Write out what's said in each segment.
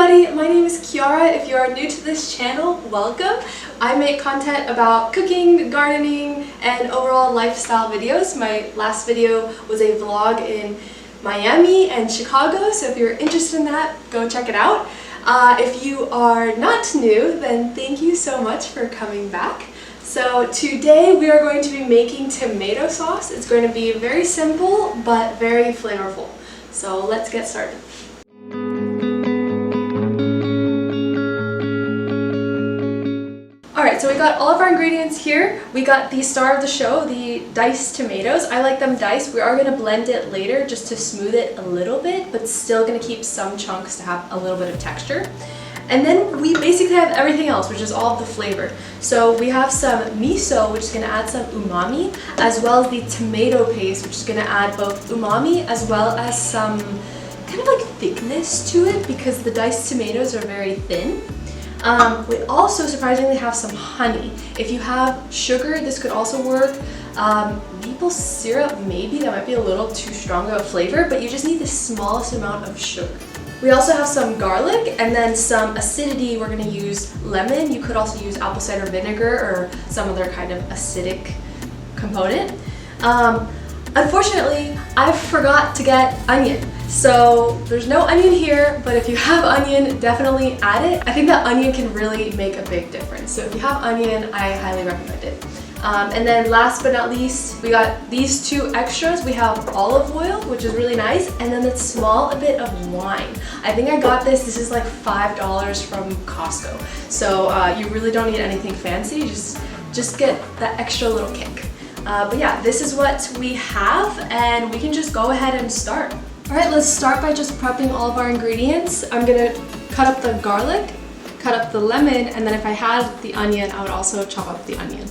everybody, my name is Kiara. If you are new to this channel, welcome. I make content about cooking, gardening, and overall lifestyle videos. My last video was a vlog in Miami and Chicago, so if you're interested in that, go check it out. If you are not new, then thank you so much for coming back. So today we are going to be making tomato sauce. It's going to be very simple but very flavorful. So let's get started. Alright, so we got all of our ingredients here. We got the star of the show, the diced tomatoes. I like them diced. We are going to blend it later just to smooth it a little bit, but still going to keep some chunks to have a little bit of texture. And then we basically have everything else, which is all of the flavor. So we have some miso, which is going to add some umami, as well as the tomato paste, which is going to add both umami as well as some kind of like thickness to it because the diced tomatoes are very thin. We also surprisingly have some honey. If you have sugar, this could also work. Maple syrup, maybe, that might be a little too strong of a flavor, but you just need the smallest amount of sugar. We also have some garlic and then some acidity. We're going to use lemon. You could also use apple cider vinegar or some other kind of acidic component. Unfortunately, I forgot to get onion. So there's no onion here, but if you have onion, definitely add it. I think that onion can really make a big difference. So if you have onion, I highly recommend it. And then last but not least, we got these two extras. We have olive oil, which is really nice, and then this small bit of wine. I think I got this. This is like $5 from Costco. So you really don't need anything fancy. Just get that extra little kick. But yeah, this is what we have, and we can just go ahead and start. Alright, let's start by just prepping all of our ingredients. I'm gonna cut up the garlic, cut up the lemon, and then if I had the onion, I would also chop up the onion.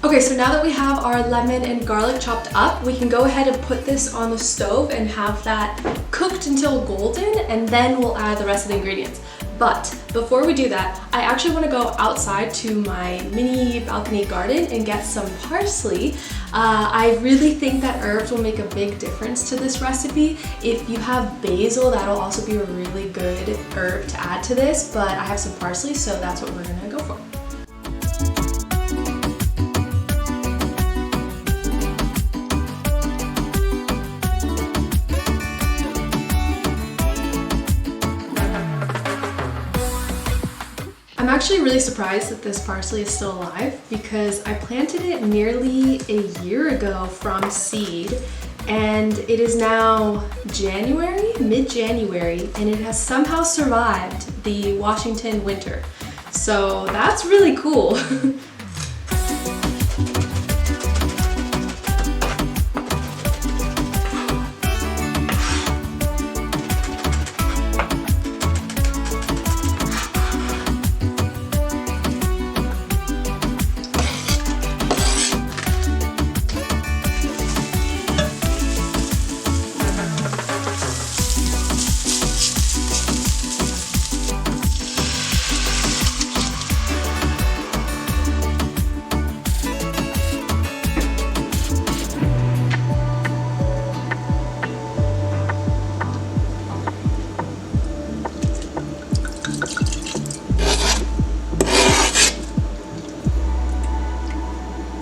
Okay, so now that we have our lemon and garlic chopped up, we can go ahead and put this on the stove and have that cooked until golden, and then we'll add the rest of the ingredients. But before we do that, I actually want to go outside to my mini balcony garden and get some parsley. I really think that herbs will make a big difference to this recipe. If you have basil, that'll also be a really good herb to add to this, but I have some parsley, so that's what we're gonna go for. I'm actually really surprised that this parsley is still alive because I planted it nearly a year ago from seed, and it is now January, mid-January, and it has somehow survived the Washington winter. So that's really cool.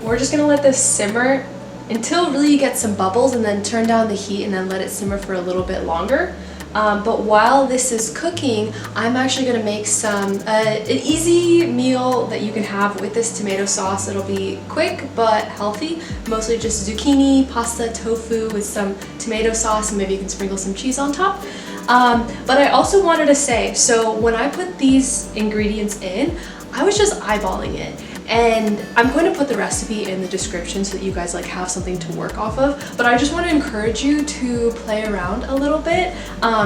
We're just gonna let this simmer until really you get some bubbles, and then turn down the heat and then let it simmer for a little bit longer. But while this is cooking, I'm actually gonna make an easy meal that you can have with this tomato sauce. It'll be quick but healthy, mostly just zucchini, pasta, tofu with some tomato sauce, and maybe you can sprinkle some cheese on top. But I also wanted to say, so when I put these ingredients in, I was just eyeballing it. And I'm going to put the recipe in the description so that you guys have something to work off of, but I just want to encourage you to play around a little bit.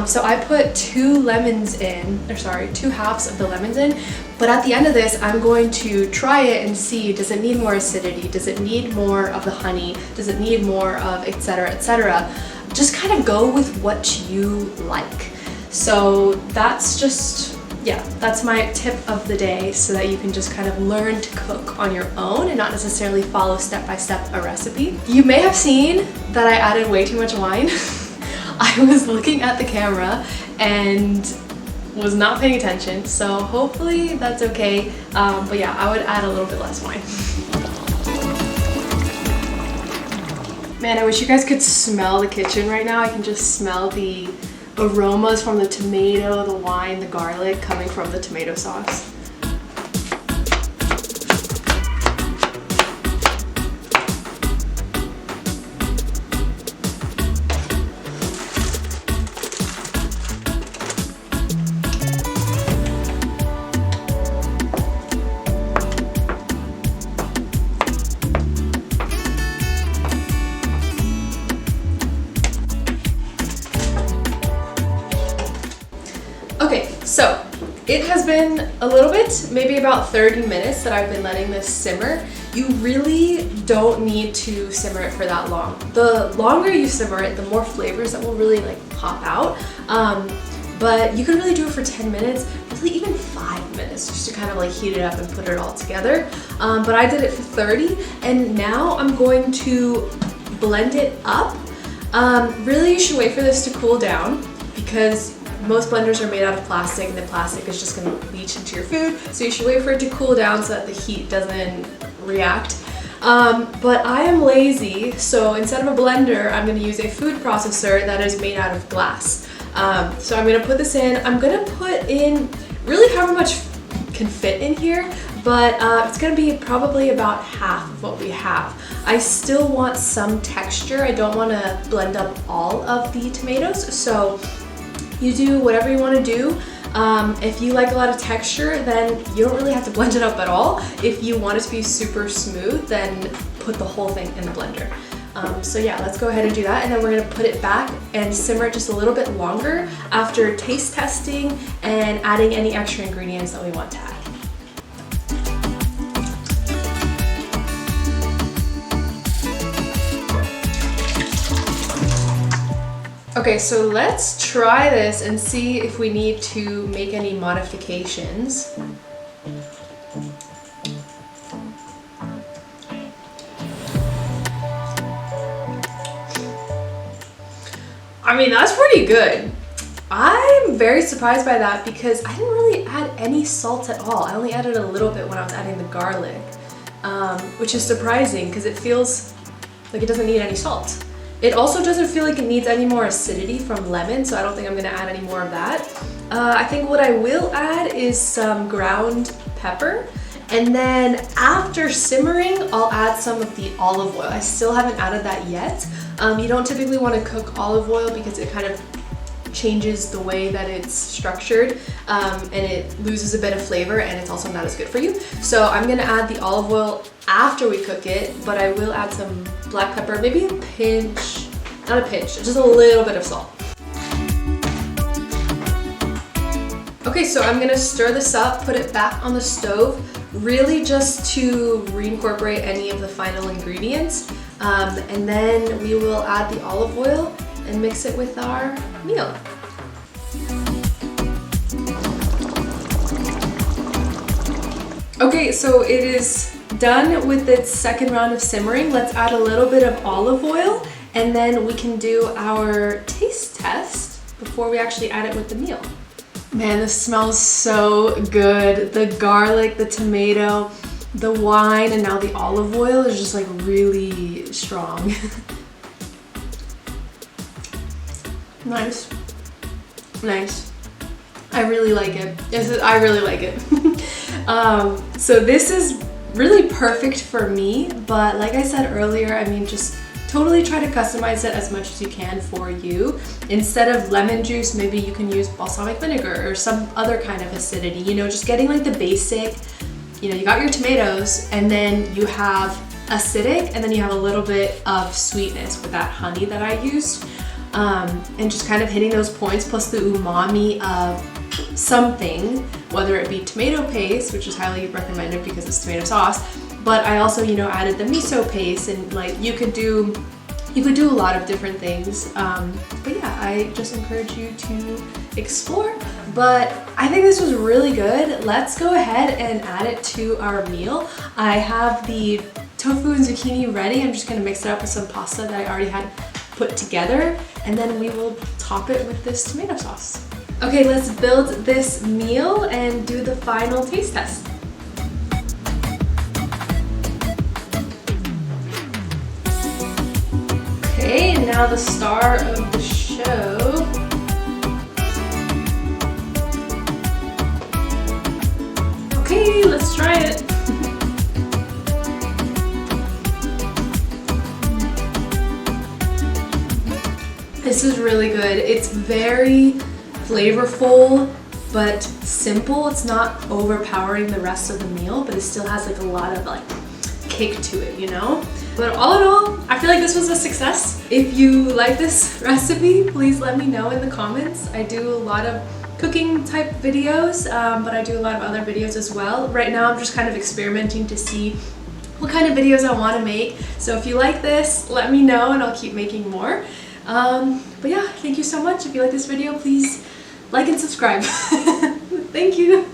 So I put two halves of the lemons in. But at the end of this, I'm going to try it and see, does it need more acidity? Does it need more of the honey? Does it need more of etc., etc.? Just kind of go with what you like. So that's just, yeah, that's my tip of the day, so that you can just kind of learn to cook on your own and not necessarily follow step by step a recipe. You may have seen that I added way too much wine. I was looking at the camera and was not paying attention, so hopefully that's okay. But yeah, I would add a little bit less wine. Man, I wish you guys could smell the kitchen right now. I can just smell the aromas from the tomato, the wine, the garlic coming from the tomato sauce. Okay, so it has been a little bit, maybe about 30 minutes that I've been letting this simmer. You really don't need to simmer it for that long. The longer you simmer it, the more flavors that will really like pop out. But you can really do it for 10 minutes, really even 5 minutes, just to kind of like heat it up and put it all together. But I did it for 30, and now I'm going to blend it up. Really, you should wait for this to cool down, because most blenders are made out of plastic, and the plastic is just going to leach into your food. So you should wait for it to cool down so that the heat doesn't react. But I am lazy, so instead of a blender, I'm going to use a food processor that is made out of glass. So I'm going to put this in. I'm going to put in really however much can fit in here, but it's going to be probably about half of what we have. I still want some texture. I don't want to blend up all of the tomatoes, so you do whatever you want to do. If you like a lot of texture, then you don't really have to blend it up at all. If you want it to be super smooth, then put the whole thing in the blender. So yeah, let's go ahead and do that, and then we're gonna put it back and simmer it just a little bit longer after taste testing and adding any extra ingredients that we want to add. Okay, so let's try this and see if we need to make any modifications. I mean, that's pretty good. I'm very surprised by that because I didn't really add any salt at all. I only added a little bit when I was adding the garlic, which is surprising because it feels like it doesn't need any salt. It also doesn't feel like it needs any more acidity from lemon, so I don't think I'm gonna add any more of that. I think what I will add is some ground pepper, and then after simmering, I'll add some of the olive oil. I still haven't added that yet. You don't typically want to cook olive oil because it kind of changes the way that it's structured, and it loses a bit of flavor, and it's also not as good for you. So I'm gonna add the olive oil after we cook it, but I will add some black pepper, maybe a pinch, not a pinch, just a little bit of salt. Okay, so I'm gonna stir this up, put it back on the stove, really just to reincorporate any of the final ingredients, and then we will add the olive oil and mix it with our meal. Okay, so it is done with its second round of simmering. Let's add a little bit of olive oil, and then we can do our taste test before we actually add it with the meal. Man, this smells so good. The garlic, the tomato, the wine, and now the olive oil is just like really strong. Nice. Nice. I really like it. Yes, I really like it. So this is really perfect for me, but like I said earlier, I mean, just totally try to customize it as much as you can for you. Instead of lemon juice, maybe you can use balsamic vinegar or some other kind of acidity, you know, just getting like the basic, you know, you got your tomatoes and then you have acidic and then you have a little bit of sweetness with that honey that I used. And just kind of hitting those points plus the umami of something, whether it be tomato paste, which is highly recommended because it's tomato sauce, but I also, you know, added the miso paste, and like you could do a lot of different things. But yeah, I just encourage you to explore. But I think this was really good. Let's go ahead and add it to our meal. I have the tofu and zucchini ready. I'm just gonna mix it up with some pasta that I already had put together, and then we will top it with this tomato sauce. Okay, let's build this meal and do the final taste test. Okay, and now the star of the show. Okay, let's try it. This is really good. It's very flavorful, but simple. It's not overpowering the rest of the meal, but it still has like a lot of like kick to it, you know? But all in all, I feel like this was a success. If you like this recipe, please let me know in the comments. I do a lot of cooking type videos, but I do a lot of other videos as well. Right now I'm just kind of experimenting to see what kind of videos I want to make. So if you like this, let me know and I'll keep making more. But yeah, thank you so much. If you like this video, please like and subscribe. Thank you.